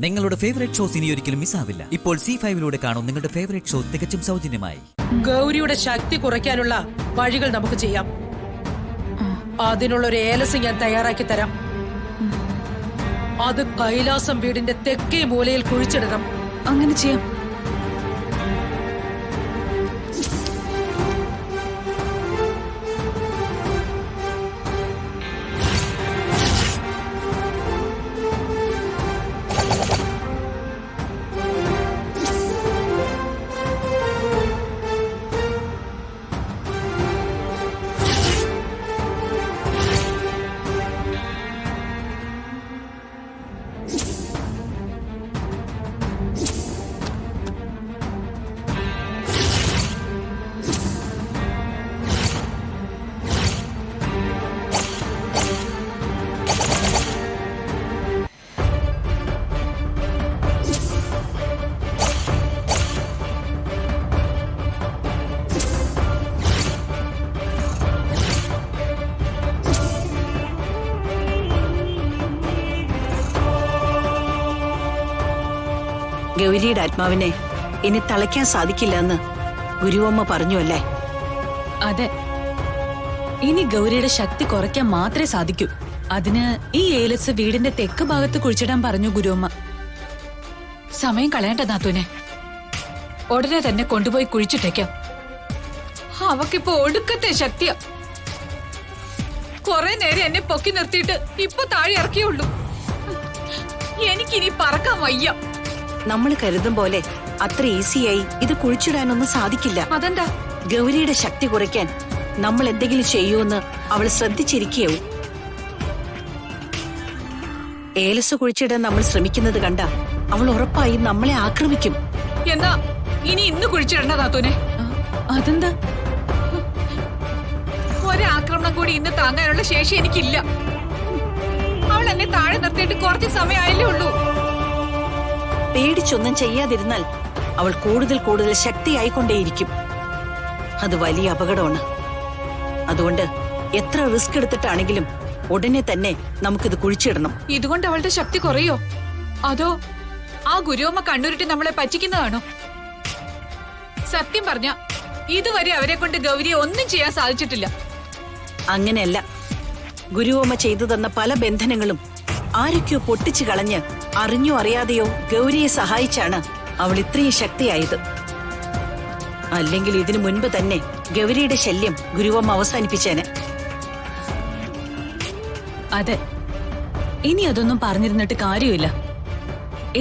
നിങ്ങളുടെ favourite shows ഇനി ഒരിക്കലും മിസ്സാവില്ല. ഇപ്പോൾ C5 കാണും നിങ്ങളുടെ ഫേവറേറ്റ് ഷോ തികച്ചും സൗജന്യമായി. ഗൗരിയുടെ ശക്തി കുറയ്ക്കാനുള്ള വഴികൾ നമുക്ക് ചെയ്യാം. അതിനുള്ള ഒരു ഏലസ് ഞാൻ തയ്യാറാക്കി തരാം. അത് കൈലാസം വീടിന്റെ തെക്കേ മൂലയിൽ കുഴിച്ചിടണം. അങ്ങനെ ചെയ്യാം. ഗൗരിയുടെ ആത്മാവിനെ ഇനി തളയ്ക്കാൻ സാധിക്കില്ലെന്ന് ഗുരുവമ്മ പറഞ്ഞു അല്ലേ? അതെ, ഇനി ഗൗരിയുടെ ശക്തി കുറയ്ക്കാൻ മാത്രമേ സാധിക്കൂ. അതിന് ഈ ഏലസ് വീടിന്റെ തെക്ക് ഭാഗത്ത് കുഴിച്ചിടാൻ പറഞ്ഞു ഗുരുവമ്മ. സമയം കളയണ്ട നാത്തൂനെ, ഉടനെ തന്നെ കൊണ്ടുപോയി കുഴിച്ചിട്ടേക്കാം. അവക്കിപ്പോ ഒടുക്കത്തെ ശക്തിയാ. കുറെ നേരം എന്നെ പൊക്കി നിർത്തിയിട്ട് ഇപ്പൊ താഴെ ഇറക്കിയുള്ളൂ. എനിക്കിനി പറക്കാൻ വയ്യ. നമ്മൾ കരുതും പോലെ അത്ര ഈസിയായി ഇത് കുഴിച്ചിടാനൊന്നും സാധിക്കില്ല. അതെന്താ? ഗൗരിയുടെ ശക്തി കുറയ്ക്കാൻ നമ്മൾ എന്തെങ്കിലും ചെയ്യുമെന്ന് അവൾ ശ്രദ്ധിച്ചിരിക്കുകയാവും. ഏലസ് കുഴിച്ചിടാൻ നമ്മൾ ശ്രമിക്കുന്നത് കണ്ട അവൾ ഉറപ്പായും നമ്മളെ ആക്രമിക്കും. എന്നാ ഇനി ഇന്ന് കുഴിച്ചിടണ്ട നാത്തൂനെ. അതെന്താ? ഒരാക്രമണം കൂടി ഇന്ന് താങ്ങാനുള്ള ശേഷി എനിക്കില്ല. അവൾ എന്നെ താഴെ നിർത്തിയിട്ട് കുറച്ച് സമയമായല്ലേ ഉള്ളൂ. പേടിച്ചൊന്നും ചെയ്യാതിരുന്നാൽ അവൾ കൂടുതൽ കൂടുതൽ ശക്തിയായിക്കൊണ്ടേയിരിക്കും. അത് വലിയ അപകടമാണ്. അതുകൊണ്ട് എത്ര റിസ്ക് എടുത്തിട്ടാണെങ്കിലും ഉടനെ തന്നെ നമുക്കിത് കുഴിച്ചിടണം. ഇതുകൊണ്ട് അവളുടെ ശക്തി കുറയോ, അതോ ആ ഗുരുവമ്മ കണ്ണുരുട്ടി നമ്മളെ പറ്റിക്കുന്നതാണോ? സത്യം പറഞ്ഞ ഇതുവരെ അവരെ കൊണ്ട് ഗൗരിയെ ഒന്നും ചെയ്യാൻ സാധിച്ചിട്ടില്ല. അങ്ങനെയല്ല, ഗുരുവമ്മ ചെയ്തു തന്ന പല ബന്ധനങ്ങളും ആരൊക്കെയോ പൊട്ടിച്ചു കളഞ്ഞ് അറിഞ്ഞോ അറിയാതെയോ ഗൗരിയെ സഹായിച്ചാണ് അവൾ ഇത്രയും ശക്തിയായത്. അല്ലെങ്കിൽ ഇതിനു മുൻപ് തന്നെ ഗൗരിയുടെ ശല്യം ഗുരുവമ്മ അവസാനിപ്പിച്ചേനെ. അതെ, ഇനി അതൊന്നും പറഞ്ഞിരുന്നിട്ട് കാര്യമില്ല.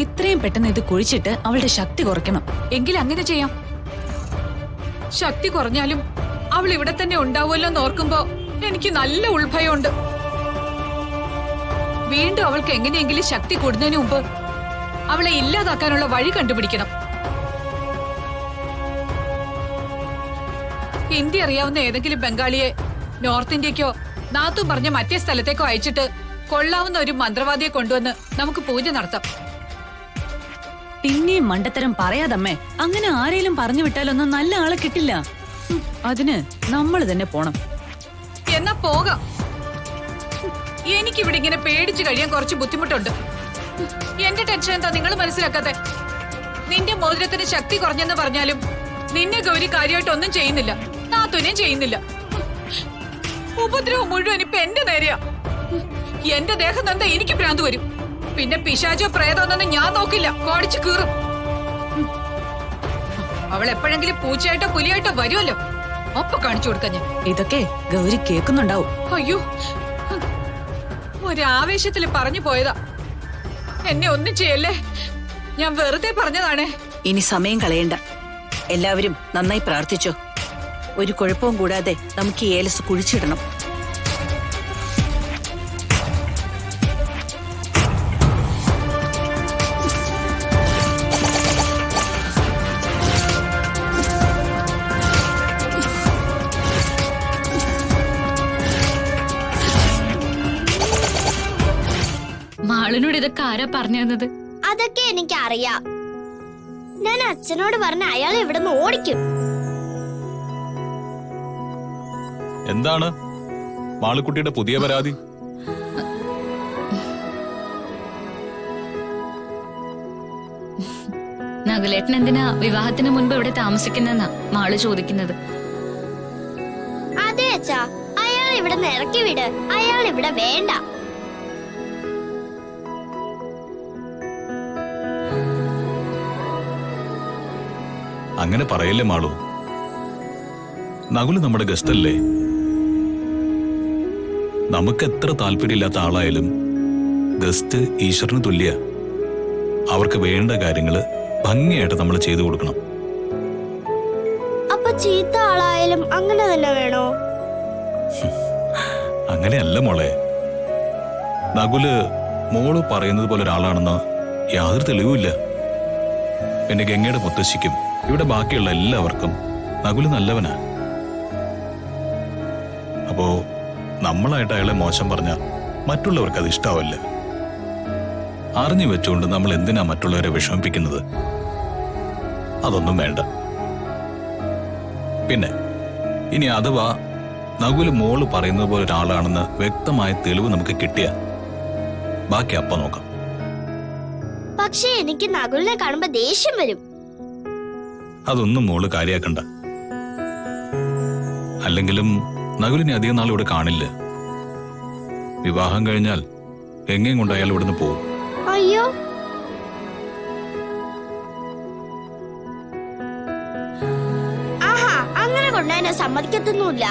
എത്രയും പെട്ടെന്ന് ഇത് കുഴിച്ചിട്ട് അവളുടെ ശക്തി കുറയ്ക്കണം. എങ്കിൽ അങ്ങനെ ചെയ്യാം. ശക്തി കുറഞ്ഞാലും അവൾ ഇവിടെ തന്നെ ഉണ്ടാവുമല്ലോ എന്ന് ഓർക്കുമ്പോ എനിക്ക് നല്ല ഉൾഭയമുണ്ട്. വീണ്ടും അവൾക്ക് എങ്ങനെയെങ്കിലും ശക്തി കൂടുന്നതിന് മുമ്പ് അവളെ ഇല്ലാതാക്കാനുള്ള വഴി കണ്ടുപിടിക്കണം. ഹിന്ദി അറിയാവുന്ന ഏതെങ്കിലും ബംഗാളിയെ നോർത്ത് ഇന്ത്യക്കോ നാത്തു പറഞ്ഞ മറ്റേ സ്ഥലത്തേക്കോ അയച്ചിട്ട് കൊള്ളാവുന്ന ഒരു മന്ത്രവാദിയെ കൊണ്ടുവന്ന് നമുക്ക് പൂജ നടത്താം. പിന്നെയും മണ്ടത്തരം പറയാതമ്മേ. അങ്ങനെ ആരെയും പറഞ്ഞു വിട്ടാലൊന്നും നല്ല ആളെ കിട്ടില്ല. അതിന് നമ്മൾ തന്നെ പോണം. എന്നാ പോകാം. എനിക്കിവിടെ ഇങ്ങനെ പേടിച്ചു കഴിയാൻ കുറച്ച് ബുദ്ധിമുട്ടുണ്ട്. എന്റെ ടെൻഷൻ എന്താ നിങ്ങൾ മനസ്സിലാക്കാതെ? നിന്റെ മോതിരത്തിന് ശക്തി കുറഞ്ഞെന്ന് പറഞ്ഞാലും നിന്നെ ഗൗരി കാര്യമായിട്ടൊന്നും ചെയ്യുന്നില്ല, നാത്തൂനെയും ചെയ്യുന്നില്ല. ഉപദ്രവം മുഴുവൻ ഇപ്പൊ എന്റെ നേരെയാ. എന്റെ ദേഹം എന്താ എനിക്ക് ഭ്രാന്ത് വരും. പിന്നെ പിശാചോ പ്രേതോന്നൊന്നും ഞാൻ നോക്കില്ല, കോടിച്ചു കീറും. അവൾ എപ്പോഴെങ്കിലും പൂച്ചയായിട്ടോ പുലിയായിട്ടോ വരുമല്ലോ, ഒപ്പം കാണിച്ചു കൊടുക്കാൻ ഞാൻ. ഇതൊക്കെ ഗൗരി കേൾക്കുന്നുണ്ടാവും. അയ്യോ, ഒരാവേശത്തില് പറഞ്ഞു പോയതാ. എന്നെ ഒന്നും ചെയ്യല്ലേ, ഞാൻ വെറുതെ പറഞ്ഞതാണേ. ഇനി സമയം കളയണ്ട. എല്ലാവരും നന്നായി പ്രാർത്ഥിച്ചോ. ഒരു കുഴപ്പവും കൂടാതെ നമുക്ക് ഈ ഏലസ് കുഴിച്ചിടണം. മാളിനോട് ഇതൊക്കെ ആരാ പറഞ്ഞു തന്നത്? അതൊക്കെ എനിക്കറിയാം. ഞാൻ അച്ഛനോട് പറഞ്ഞ അയാൾ ഇവിടെ നിന്ന് ഓടിക്കും. എന്താണ് മാളുക്കുട്ടിയുടെ പുതിയ പരാതി? നകുലേട്ടൻ എന്തിനാ വിവാഹത്തിന് മുൻപ് ഇവിടെ താമസിക്കുന്നെന്നാ മാള് ചോദിക്കുന്നത്. അതെ അച്ഛാ, അയാൾ ഇവിടെ ഇറക്കി വിട്. അയാൾ ഇവിടെ വേണ്ട. അങ്ങനെ പറയല്ലേ മാളു. നകുല് നമ്മുടെ ഗസ്റ്റ് അല്ലേ. നമുക്ക് എത്ര താല്പര്യമില്ലാത്ത ആളായാലും ഗസ്റ്റ് ഈശ്വരന് തുല്യ. അവർക്ക് വേണ്ട കാര്യങ്ങള് ഭംഗിയായിട്ട് നമ്മൾ ചെയ്തു കൊടുക്കണം. അപ്പൊ ചീത്ത ആളായാലും അങ്ങനെ തന്നെ വേണോ? അങ്ങനെയല്ല മോളെ. നകുല് മോള് പറയുന്നത് പോലെ ഒരാളാണെന്ന് യാതൊരു തെളിവുമില്ല. പിന്നെ ഗംഗയുടെ മുത്തശ്ശിക്കും ഇവിടെ ബാക്കിയുള്ള എല്ലാവർക്കും നകുല് നല്ലവനാ. അപ്പോ നമ്മളായിട്ട് അയാളെ മോശം പറഞ്ഞ മറ്റുള്ളവർക്ക് അത് ഇഷ്ടാവില്ല. അറിഞ്ഞു വെച്ചുകൊണ്ട് നമ്മൾ എന്തിനാ മറ്റുള്ളവരെ വിഷമിപ്പിക്കുന്നത്? അതൊന്നും വേണ്ട. പിന്നെ ഇനി അഥവാ നകുല് മോള് പറയുന്നത് പോലെ ഒരാളാണെന്ന് വ്യക്തമായ തെളിവ് നമുക്ക് കിട്ടിയ ബാക്കി അപ്പ നോക്കാം. പക്ഷെ എനിക്ക് നകുലിനെ കാണുമ്പോ ദേഷ്യം വരും. അതൊന്നും മോള് കാര്യാക്കണ്ട. അല്ലെങ്കിലും നകുലിനെ അധികം നാൾ ഇവിടെ കാണില്ല. വിവാഹം കഴിഞ്ഞാൽ എങ്ങേം കൊണ്ട് അയാൾ ഇവിടുന്ന് പോകും. അയ്യോ, ആഹാ, അങ്ങനെ കൊണ്ടുപോകാൻ സമ്മതിക്കത്തൊന്നുമില്ല.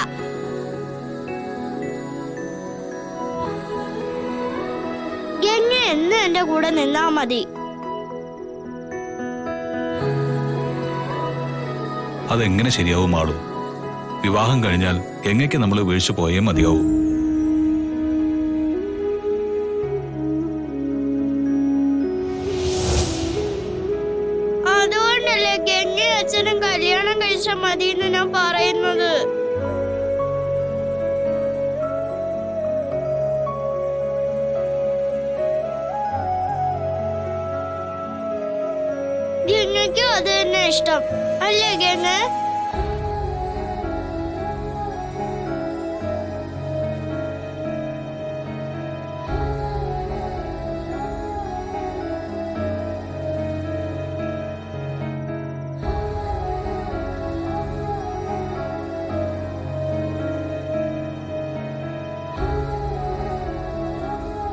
ഗംഗ എന്ന് എന്റെ കൂടെ നിന്നാ മതി. അതെങ്ങനെ ശരിയാവും മാളു? വിവാഹം കഴിഞ്ഞാൽ എങ്ങനെയൊക്കെ നമ്മൾ വീഴ്ച പോയേ മതിയാവും. അതുകൊണ്ടല്ലേ ഗംഗ അച്ഛനും കല്യാണം കഴിച്ചാൽ മതി എന്ന് ഞാൻ പറയുന്നത്. ഗംഗയ്ക്കും അത് തന്നെ ഇഷ്ടം അല്ലേ ഗംഗ?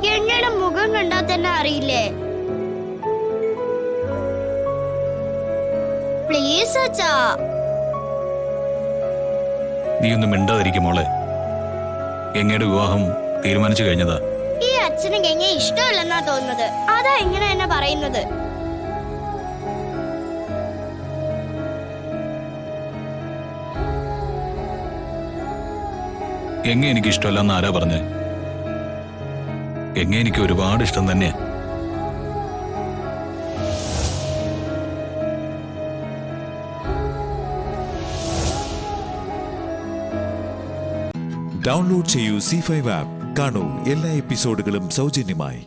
ഗംഗയുടെ മുഖം കണ്ടാൽ തന്നെ അറിയില്ലേ? പ്ലീസ് അച്ഛാ. നീ ഒന്നും മിണ്ടാതിരിക്കും മോളെ. ഗംഗയുടെ വിവാഹം തീരുമാനിച്ചു കഴിഞ്ഞതാ. ഈ അച്ഛന് ഗംഗ ഇഷ്ടമല്ലെന്നാ തോന്നുന്നത്. അതാ ഇങ്ങനെ എന്നെ പറയുന്നത്. ഗംഗ എനിക്ക് ഇഷ്ടമല്ലെന്ന് ആരാ പറഞ്ഞേ? ഗംഗ എനിക്ക് ഒരുപാട് ഇഷ്ടം തന്നെയാ. ഡൗൺലോഡ് ചെയ്യൂ C5 ആപ്പ്. കാണൂ എല്ലാ എപ്പിസോഡുകളും സൗജന്യമായി.